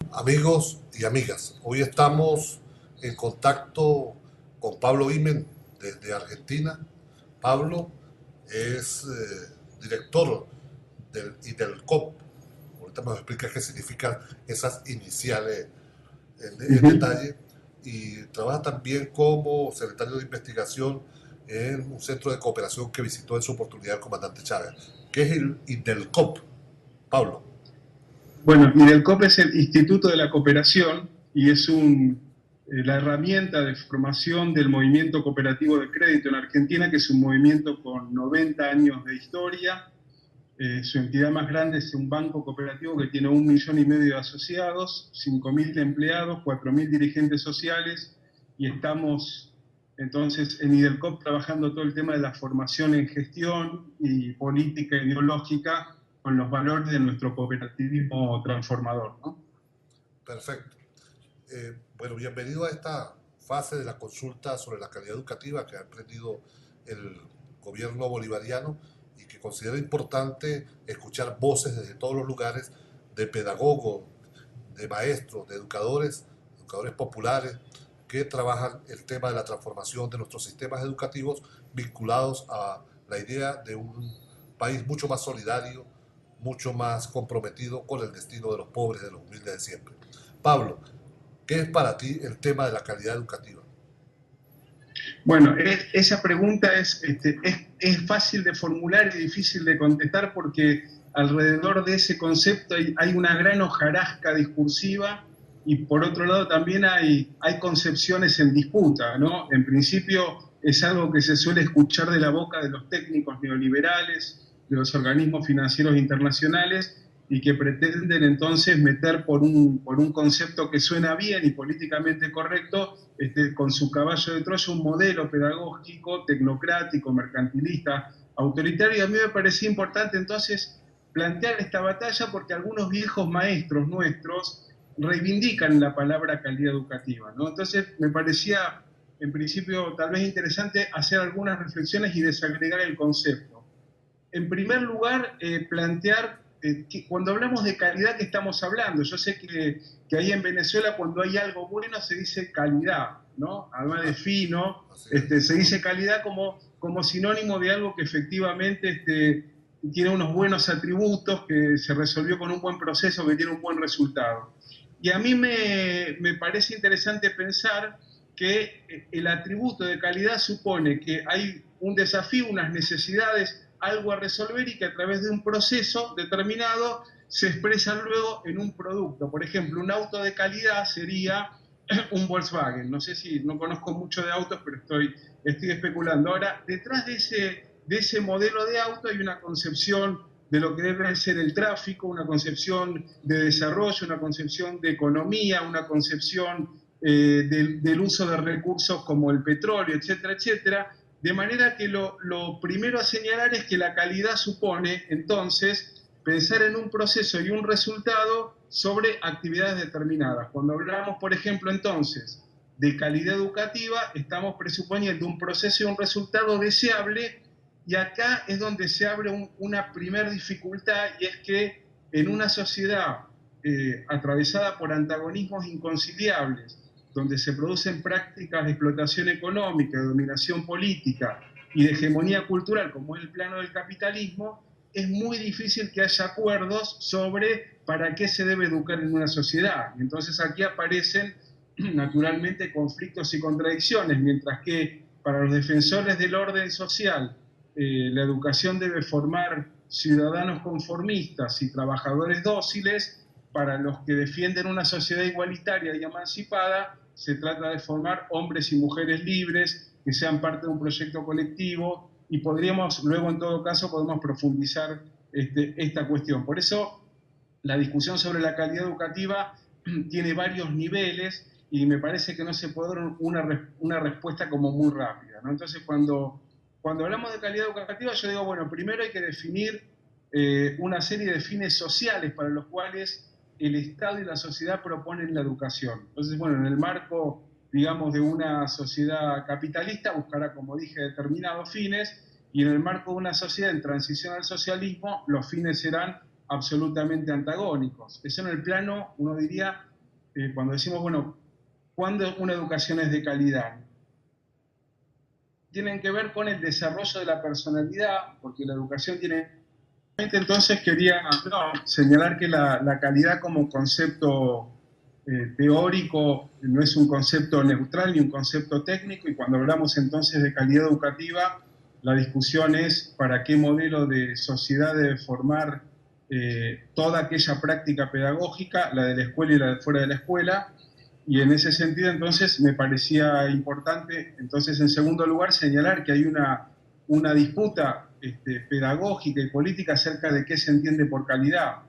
Amigos y amigas, hoy estamos en contacto con Pablo Imen desde Argentina. Pablo es director del IDELCOP. Ahorita me explica qué significan esas iniciales en Ujú. detalle. Y trabaja también como secretario de investigación en un centro de cooperación que visitó en su oportunidad el comandante Chávez. ¿Qué es el IDELCOP, Pablo? Bueno, IDELCOP es el Instituto de la Cooperación y es la herramienta de formación del movimiento cooperativo de crédito en Argentina, que es un movimiento con 90 años de historia. Su entidad más grande es un banco cooperativo que tiene 1,5 millones de asociados, 5.000 empleados, 4.000 dirigentes sociales, y estamos entonces en IDELCOP trabajando todo el tema de la formación en gestión y política ideológica con los valores de nuestro cooperativismo transformador, ¿no? Perfecto. Bueno, bienvenido a esta fase de la consulta sobre la calidad educativa que ha emprendido el gobierno bolivariano y que considera importante escuchar voces desde todos los lugares de pedagogos, de maestros, de educadores, educadores populares que trabajan el tema de la transformación de nuestros sistemas educativos vinculados a la idea de un país mucho más solidario, mucho más comprometido con el destino de los pobres, de los humildes de siempre. Pablo, ¿qué es para ti el tema de la calidad educativa? Bueno, esa pregunta es fácil de formular y difícil de contestar porque alrededor de ese concepto hay una gran hojarasca discursiva y por otro lado también hay concepciones en disputa, ¿no? En principio es algo que se suele escuchar de la boca de los técnicos neoliberales, de los organismos financieros internacionales y que pretenden entonces meter por un concepto que suena bien y políticamente correcto, con su caballo de Troya, un modelo pedagógico, tecnocrático, mercantilista, autoritario. Y a mí me parecía importante entonces plantear esta batalla porque algunos viejos maestros nuestros reivindican la palabra calidad educativa, ¿no? Entonces me parecía, en principio, tal vez interesante hacer algunas reflexiones y desagregar el concepto. En primer lugar, plantear que cuando hablamos de calidad, ¿qué estamos hablando? Yo sé que ahí en Venezuela cuando hay algo bueno se dice calidad, ¿no? Además de fino, Así es. se dice calidad como sinónimo de algo que efectivamente tiene unos buenos atributos, que se resolvió con un buen proceso, que tiene un buen resultado. Y a mí me parece interesante pensar que el atributo de calidad supone que hay un desafío, unas necesidades, algo a resolver y que a través de un proceso determinado se expresa luego en un producto. Por ejemplo, un auto de calidad sería un Volkswagen. No sé si, no conozco mucho de autos, pero estoy especulando. Ahora, detrás de ese modelo de auto hay una concepción de lo que debe ser el tráfico, una concepción de desarrollo, una concepción de economía, una concepción del uso de recursos como el petróleo, etcétera, etcétera. De manera que lo primero a señalar es que la calidad supone, entonces, pensar en un proceso y un resultado sobre actividades determinadas. Cuando hablamos, por ejemplo, entonces, de calidad educativa, estamos presuponiendo un proceso y un resultado deseable, y acá es donde se abre una primer dificultad, y es que en una sociedad atravesada por antagonismos inconciliables, donde se producen prácticas de explotación económica, de dominación política y de hegemonía cultural, como es el plano del capitalismo, es muy difícil que haya acuerdos sobre para qué se debe educar en una sociedad. Y entonces aquí aparecen naturalmente conflictos y contradicciones, mientras que para los defensores del orden social, la educación debe formar ciudadanos conformistas y trabajadores dóciles. Para los que defienden una sociedad igualitaria y emancipada, se trata de formar hombres y mujeres libres que sean parte de un proyecto colectivo, y podríamos, luego en todo caso, podemos profundizar esta cuestión. Por eso, la discusión sobre la calidad educativa tiene varios niveles y me parece que no se puede dar una respuesta como muy rápida, ¿no? Entonces, cuando hablamos de calidad educativa, yo digo, bueno, primero hay que definir una serie de fines sociales para los cuales el Estado y la sociedad proponen la educación. Entonces, bueno, en el marco, digamos, de una sociedad capitalista buscará, como dije, determinados fines, y en el marco de una sociedad en transición al socialismo, los fines serán absolutamente antagónicos. Eso en el plano, uno diría, cuando decimos, bueno, ¿cuándo una educación es de calidad? Tienen que ver con el desarrollo de la personalidad, porque la educación tiene... Entonces quería señalar que la calidad como concepto teórico no es un concepto neutral ni un concepto técnico, y cuando hablamos entonces de calidad educativa, la discusión es para qué modelo de sociedad debe formar toda aquella práctica pedagógica, la de la escuela y la de fuera de la escuela. Y en ese sentido, entonces, me parecía importante, entonces, en segundo lugar, señalar que hay una disputa pedagógica y política acerca de qué se entiende por calidad.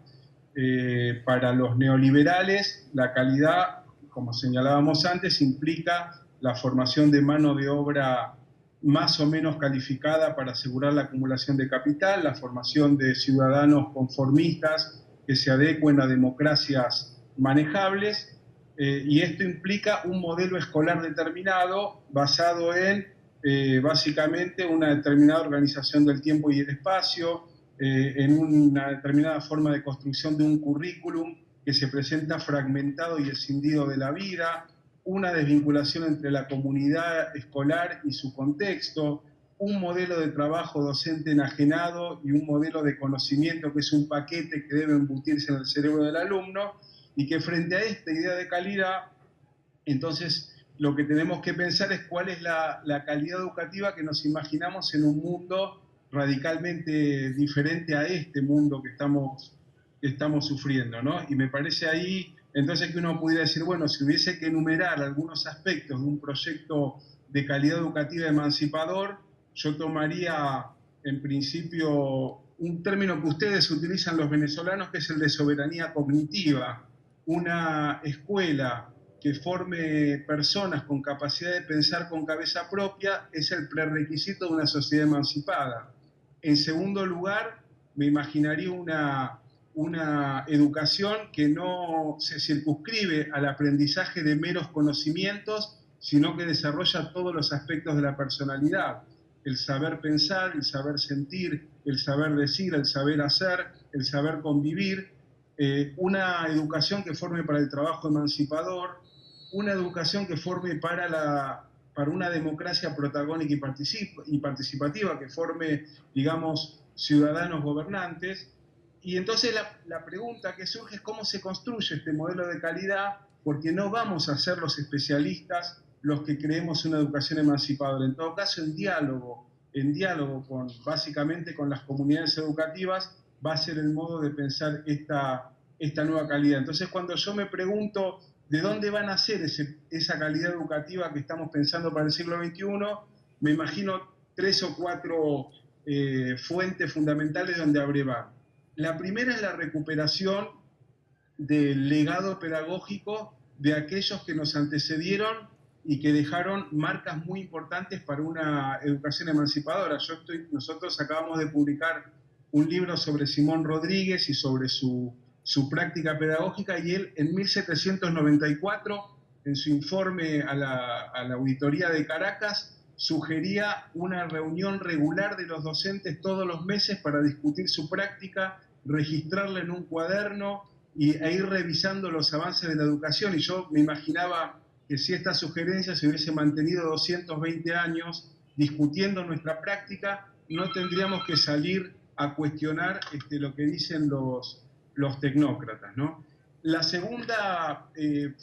Para los neoliberales, la calidad, como señalábamos antes, implica la formación de mano de obra más o menos calificada para asegurar la acumulación de capital, la formación de ciudadanos conformistas que se adecuen a democracias manejables, y esto implica un modelo escolar determinado basado en básicamente una determinada organización del tiempo y el espacio, en una determinada forma de construcción de un currículum que se presenta fragmentado y escindido de la vida, una desvinculación entre la comunidad escolar y su contexto, un modelo de trabajo docente enajenado y un modelo de conocimiento que es un paquete que debe embutirse en el cerebro del alumno, y que frente a esta idea de calidad, entonces lo que tenemos que pensar es cuál es la calidad educativa que nos imaginamos en un mundo radicalmente diferente a este mundo que estamos sufriendo, ¿no? Y me parece ahí, entonces, que uno pudiera decir, bueno, si hubiese que enumerar algunos aspectos de un proyecto de calidad educativa emancipador, yo tomaría, en principio, un término que ustedes utilizan los venezolanos, que es el de soberanía cognitiva. Una escuela que forme personas con capacidad de pensar con cabeza propia es el prerequisito de una sociedad emancipada. En segundo lugar, me imaginaría una educación que no se circunscribe al aprendizaje de meros conocimientos, sino que desarrolla todos los aspectos de la personalidad: el saber pensar, el saber sentir, el saber decir, el saber hacer, el saber convivir. Una educación que forme para el trabajo emancipador, una educación que forme para una democracia protagónica y participativa, que forme, digamos, ciudadanos gobernantes. Y entonces la pregunta que surge es cómo se construye este modelo de calidad, porque no vamos a ser los especialistas los que creemos una educación emancipadora. En todo caso, en diálogo básicamente con las comunidades educativas, va a ser el modo de pensar esta nueva calidad. Entonces, cuando yo me pregunto de dónde va a nacer esa calidad educativa que estamos pensando para el siglo XXI, me imagino 3 o 4 fuentes fundamentales donde abrevar. La primera es la recuperación del legado pedagógico de aquellos que nos antecedieron y que dejaron marcas muy importantes para una educación emancipadora. Nosotros acabamos de publicar un libro sobre Simón Rodríguez y sobre su práctica pedagógica, y él en 1794, en su informe a la auditoría de Caracas, sugería una reunión regular de los docentes todos los meses para discutir su práctica, registrarla en un cuaderno e ir revisando los avances de la educación. Y yo me imaginaba que si esta sugerencia se hubiese mantenido 220 años discutiendo nuestra práctica, no tendríamos que salir a cuestionar lo que dicen los tecnócratas, ¿no? La segunda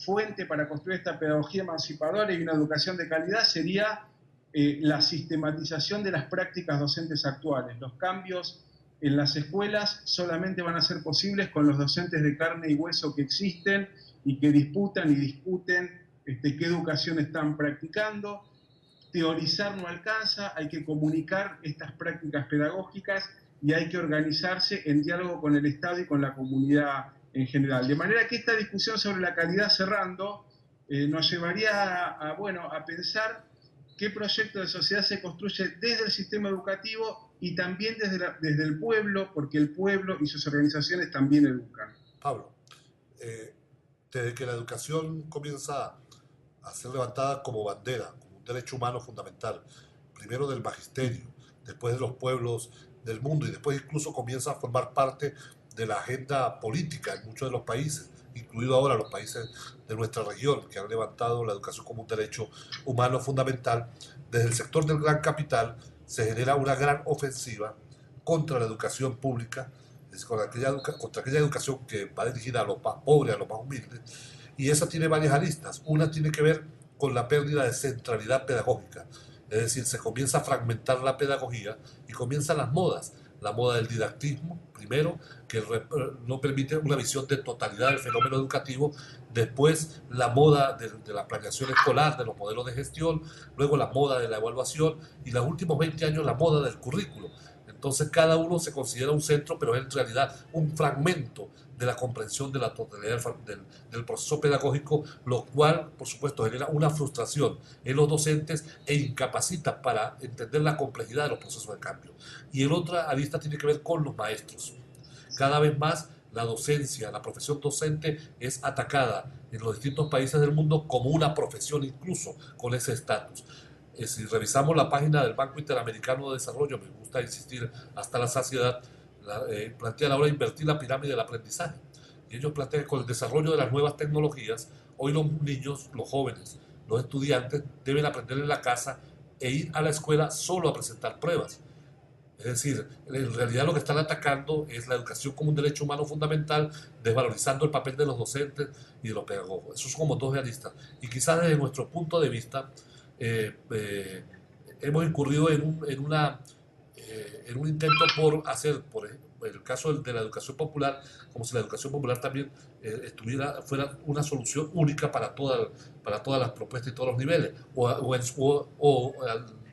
fuente para construir esta pedagogía emancipadora y una educación de calidad sería la sistematización de las prácticas docentes actuales. Los cambios en las escuelas solamente van a ser posibles con los docentes de carne y hueso que existen y que disputan y discuten qué educación están practicando. Teorizar no alcanza, hay que comunicar estas prácticas pedagógicas y hay que organizarse en diálogo con el Estado y con la comunidad en general. De manera que esta discusión sobre la calidad, cerrando, nos llevaría a pensar qué proyecto de sociedad se construye desde el sistema educativo y también desde el pueblo, porque el pueblo y sus organizaciones también educan. Pablo, desde que la educación comienza a ser levantada como bandera, como un derecho humano fundamental, primero del magisterio, después de los pueblos del mundo, y después incluso comienza a formar parte de la agenda política en muchos de los países, incluido ahora los países de nuestra región, que han levantado la educación como un derecho humano fundamental, desde el sector del gran capital se genera una gran ofensiva contra la educación pública, es contra aquella educación que va dirigida a los más pobres, a los más humildes, y esa tiene varias aristas. Una tiene que ver con la pérdida de centralidad pedagógica, es decir, se comienza a fragmentar la pedagogía y comienzan las modas. La moda del didactismo, primero, que no permite una visión de totalidad del fenómeno educativo, después la moda de la planeación escolar, de los modelos de gestión, luego la moda de la evaluación y los últimos 20 años la moda del currículo. Entonces cada uno se considera un centro, pero es en realidad un fragmento de la comprensión de la totalidad del proceso pedagógico, lo cual, por supuesto, genera una frustración en los docentes e incapacita para entender la complejidad de los procesos de cambio. Y el otra arista tiene que ver con los maestros. Cada vez más la docencia, la profesión docente es atacada en los distintos países del mundo como una profesión incluso con ese estatus. Si revisamos la página del Banco Interamericano de Desarrollo, me gusta insistir hasta la saciedad, plantean ahora invertir la pirámide del aprendizaje. Y ellos plantean que con el desarrollo de las nuevas tecnologías, hoy los niños, los jóvenes, los estudiantes deben aprender en la casa e ir a la escuela solo a presentar pruebas. Es decir, en realidad lo que están atacando es la educación como un derecho humano fundamental, desvalorizando el papel de los docentes y de los pedagogos. Esos son como dos realistas. Y quizás desde nuestro punto de vista, eh, eh, hemos incurrido en un intento por hacer, por el caso de la educación popular, como si la educación popular también fuera una solución única para todas las propuestas y todos los niveles.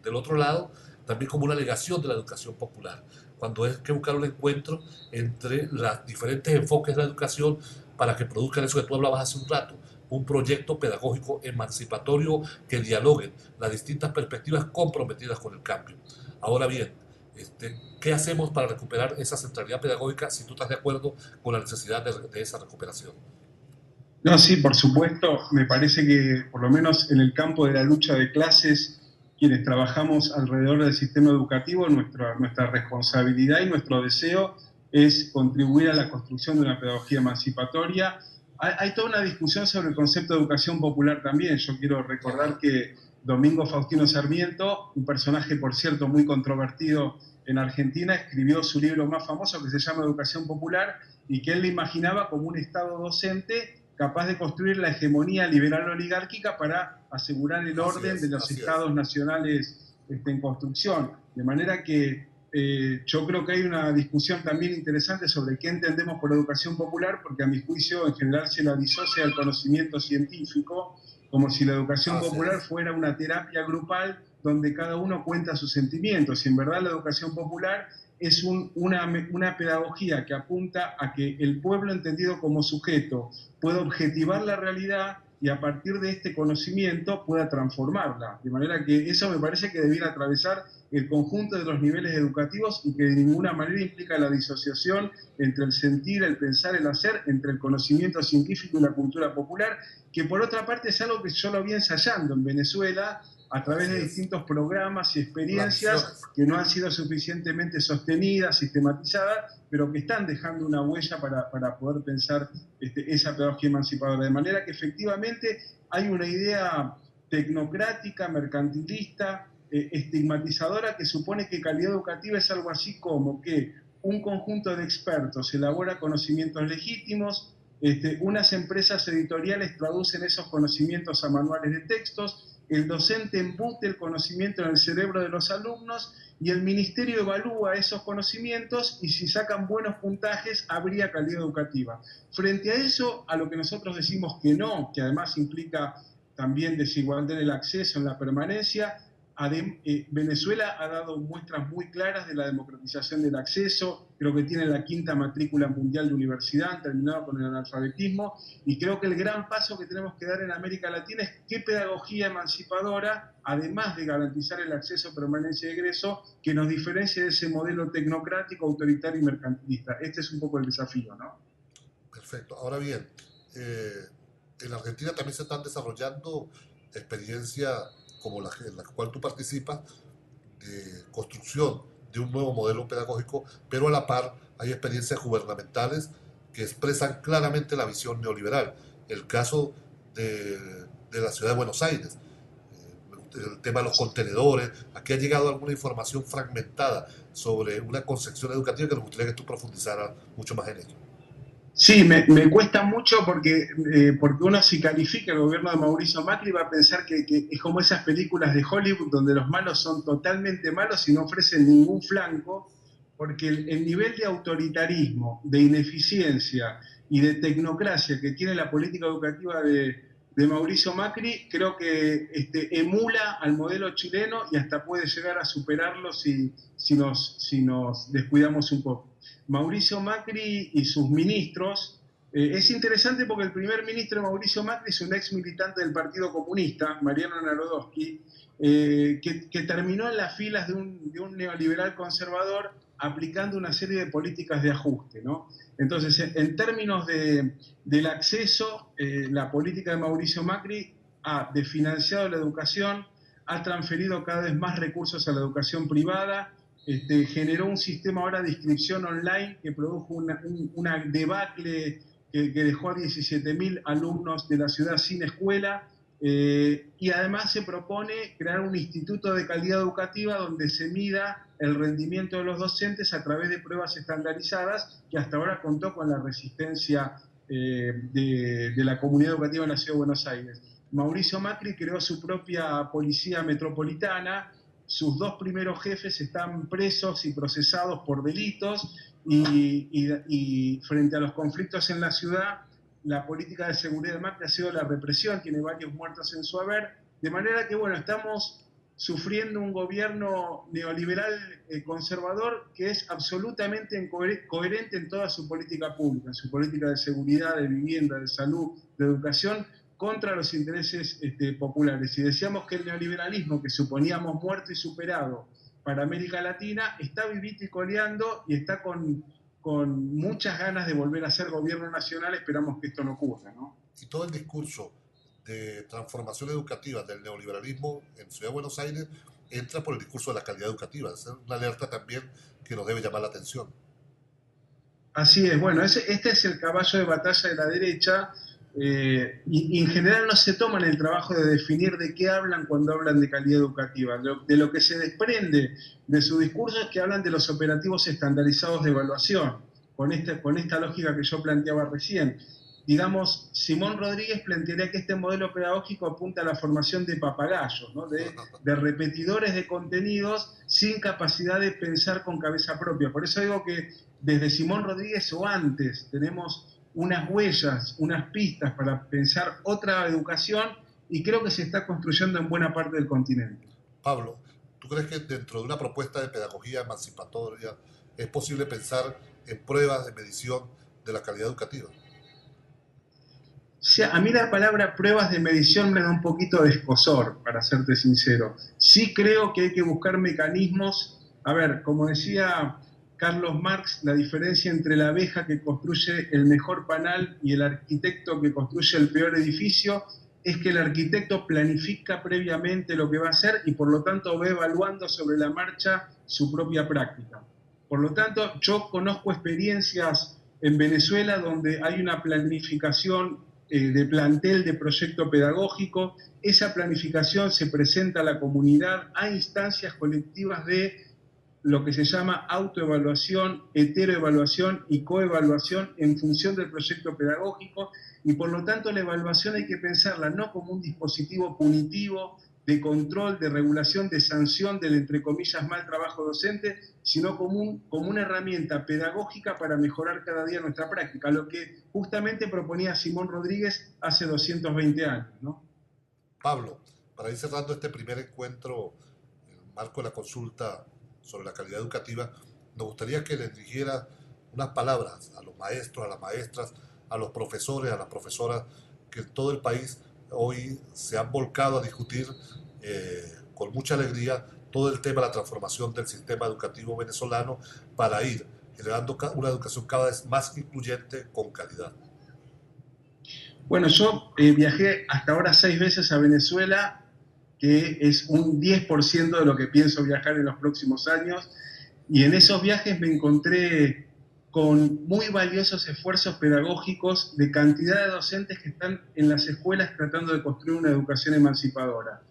Del otro lado, también como una negación de la educación popular, cuando hay que buscar un encuentro entre los diferentes enfoques de la educación para que produzcan eso que tú hablabas hace un rato, un proyecto pedagógico emancipatorio que dialogue las distintas perspectivas comprometidas con el cambio. Ahora bien, ¿qué hacemos para recuperar esa centralidad pedagógica si tú estás de acuerdo con la necesidad de esa recuperación? No, sí, por supuesto, me parece que por lo menos en el campo de la lucha de clases, quienes trabajamos alrededor del sistema educativo, nuestra responsabilidad y nuestro deseo es contribuir a la construcción de una pedagogía emancipatoria. Hay toda una discusión sobre el concepto de educación popular también. Yo quiero recordar que Domingo Faustino Sarmiento, un personaje, por cierto, muy controvertido en Argentina, escribió su libro más famoso que se llama Educación Popular y que él le imaginaba como un Estado docente capaz de construir la hegemonía liberal oligárquica para asegurar el orden de los estados nacionales en construcción. De manera que yo creo que hay una discusión también interesante sobre qué entendemos por educación popular, porque a mi juicio en general se la disocia del conocimiento científico, como si la educación popular fuera una terapia grupal donde cada uno cuenta sus sentimientos. Y en verdad la educación popular es una pedagogía que apunta a que el pueblo entendido como sujeto pueda objetivar la realidad y a partir de este conocimiento pueda transformarla. De manera que eso me parece que debiera atravesar el conjunto de los niveles educativos y que de ninguna manera implica la disociación entre el sentir, el pensar, el hacer, entre el conocimiento científico y la cultura popular, que por otra parte es algo que yo lo vi ensayando en Venezuela a través de distintos programas y experiencias que no han sido suficientemente sostenidas, sistematizadas, pero que están dejando una huella para poder pensar esa pedagogía emancipadora. De manera que efectivamente hay una idea tecnocrática, mercantilista, estigmatizadora, que supone que calidad educativa es algo así como que un conjunto de expertos elabora conocimientos legítimos, unas empresas editoriales traducen esos conocimientos a manuales de textos, el docente embute el conocimiento en el cerebro de los alumnos y el ministerio evalúa esos conocimientos y si sacan buenos puntajes habría calidad educativa. Frente a eso, a lo que nosotros decimos que no, que además implica también desigualdad en el acceso, en la permanencia, Venezuela ha dado muestras muy claras de la democratización del acceso, creo que tiene la 5ª matrícula mundial de universidad, han terminado con el analfabetismo, y creo que el gran paso que tenemos que dar en América Latina es qué pedagogía emancipadora, además de garantizar el acceso, permanencia y egreso, que nos diferencie de ese modelo tecnocrático, autoritario y mercantilista. Este es un poco el desafío, ¿no? Perfecto. Ahora bien, en Argentina también se están desarrollando experiencias como en la cual tú participas, de construcción de un nuevo modelo pedagógico, pero a la par hay experiencias gubernamentales que expresan claramente la visión neoliberal. El caso de la ciudad de Buenos Aires, el tema de los contenedores. Aquí ha llegado alguna información fragmentada sobre una concepción educativa que nos gustaría que tú profundizaras mucho más en ello. Sí, me cuesta mucho porque uno si califica el gobierno de Mauricio Macri va a pensar que es como esas películas de Hollywood donde los malos son totalmente malos y no ofrecen ningún flanco, porque el nivel de autoritarismo, de ineficiencia y de tecnocracia que tiene la política educativa de Mauricio Macri, creo que emula al modelo chileno y hasta puede llegar a superarlo si nos descuidamos un poco. Mauricio Macri y sus ministros, es interesante porque el primer ministro de Mauricio Macri es un ex militante del Partido Comunista, Mariano Narodowski, que terminó en las filas de un neoliberal conservador aplicando una serie de políticas de ajuste, ¿no? Entonces, en términos del acceso, la política de Mauricio Macri ha desfinanciado la educación, ha transferido cada vez más recursos a la educación privada, generó un sistema ahora de inscripción online que produjo una debacle que dejó a 17.000 alumnos de la ciudad sin escuela, y además se propone crear un instituto de calidad educativa donde se mida el rendimiento de los docentes a través de pruebas estandarizadas, que hasta ahora contó con la resistencia de la comunidad educativa en la Ciudad de Buenos Aires. Mauricio Macri creó su propia policía metropolitana, sus dos primeros jefes están presos y procesados por delitos, y frente a los conflictos en la ciudad, la política de seguridad de Macri ha sido la represión, tiene varios muertos en su haber, de manera que, bueno, estamos sufriendo un gobierno neoliberal conservador que es absolutamente coherente en toda su política pública, en su política de seguridad, de vivienda, de salud, de educación, contra los intereses populares. Y decíamos que el neoliberalismo, que suponíamos muerto y superado para América Latina, está vivito y coleando y está con muchas ganas de volver a ser gobierno nacional. Esperamos que esto no ocurra, ¿no? Y todo el discurso de transformación educativa del neoliberalismo en Ciudad de Buenos Aires entra por el discurso de la calidad educativa. Es una alerta también que nos debe llamar la atención. Así es, bueno, este es el caballo de batalla de la derecha, y en general no se toman el trabajo de definir de qué hablan cuando hablan de calidad educativa. De lo que se desprende de su discurso es que hablan de los operativos estandarizados de evaluación, con esta lógica que yo planteaba recién. Digamos, Simón Rodríguez plantearía que este modelo pedagógico apunta a la formación de papagayos, ¿no? de repetidores de contenidos sin capacidad de pensar con cabeza propia. Por eso digo que desde Simón Rodríguez o antes tenemos unas huellas, unas pistas para pensar otra educación, y creo que se está construyendo en buena parte del continente. Pablo, ¿tú crees que dentro de una propuesta de pedagogía emancipatoria es posible pensar en pruebas de medición de la calidad educativa? O sea, a mí la palabra pruebas de medición me da un poquito de escozor, para serte sincero. Sí creo que hay que buscar mecanismos. A ver, como decía Carlos Marx, la diferencia entre la abeja que construye el mejor panal y el arquitecto que construye el peor edificio es que el arquitecto planifica previamente lo que va a hacer y por lo tanto va evaluando sobre la marcha su propia práctica. Por lo tanto, yo conozco experiencias en Venezuela donde hay una planificación de plantel de proyecto pedagógico. Esa planificación se presenta a la comunidad, a instancias colectivas de lo que se llama autoevaluación, heteroevaluación y coevaluación en función del proyecto pedagógico, y por lo tanto la evaluación hay que pensarla no como un dispositivo punitivo de control, de regulación, de sanción del, entre comillas, mal trabajo docente, sino como una herramienta pedagógica para mejorar cada día nuestra práctica, lo que justamente proponía Simón Rodríguez hace 220 años, ¿no? Pablo, para ir cerrando este primer encuentro en el marco de la consulta sobre la calidad educativa, nos gustaría que les dijera unas palabras a los maestros, a las maestras, a los profesores, a las profesoras, que en todo el país hoy se han volcado a discutir con mucha alegría todo el tema de la transformación del sistema educativo venezolano para ir generando una educación cada vez más incluyente con calidad. Bueno, yo viajé hasta ahora 6 veces a Venezuela, que es un 10% de lo que pienso viajar en los próximos años, y en esos viajes me encontré con muy valiosos esfuerzos pedagógicos de cantidad de docentes que están en las escuelas tratando de construir una educación emancipadora.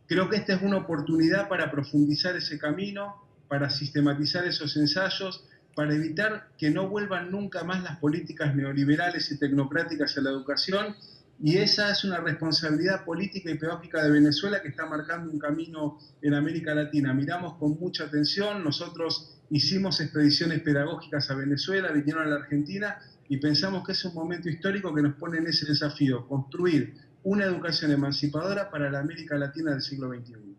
Creo que esta es una oportunidad para profundizar ese camino, para sistematizar esos ensayos, para evitar que no vuelvan nunca más las políticas neoliberales y tecnocráticas a la educación, y esa es una responsabilidad política y pedagógica de Venezuela que está marcando un camino en América Latina. Miramos con mucha atención, nosotros hicimos expediciones pedagógicas a Venezuela, vinieron a la Argentina, y pensamos que es un momento histórico que nos pone en ese desafío, construir una educación emancipadora para la América Latina del siglo XXI.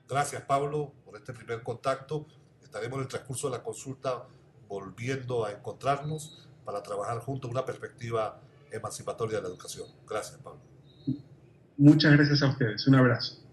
Gracias, Pablo, por este primer contacto. Estaremos en el transcurso de la consulta volviendo a encontrarnos para trabajar juntos una perspectiva emancipatoria de la educación. Gracias, Pablo. Muchas gracias a ustedes. Un abrazo.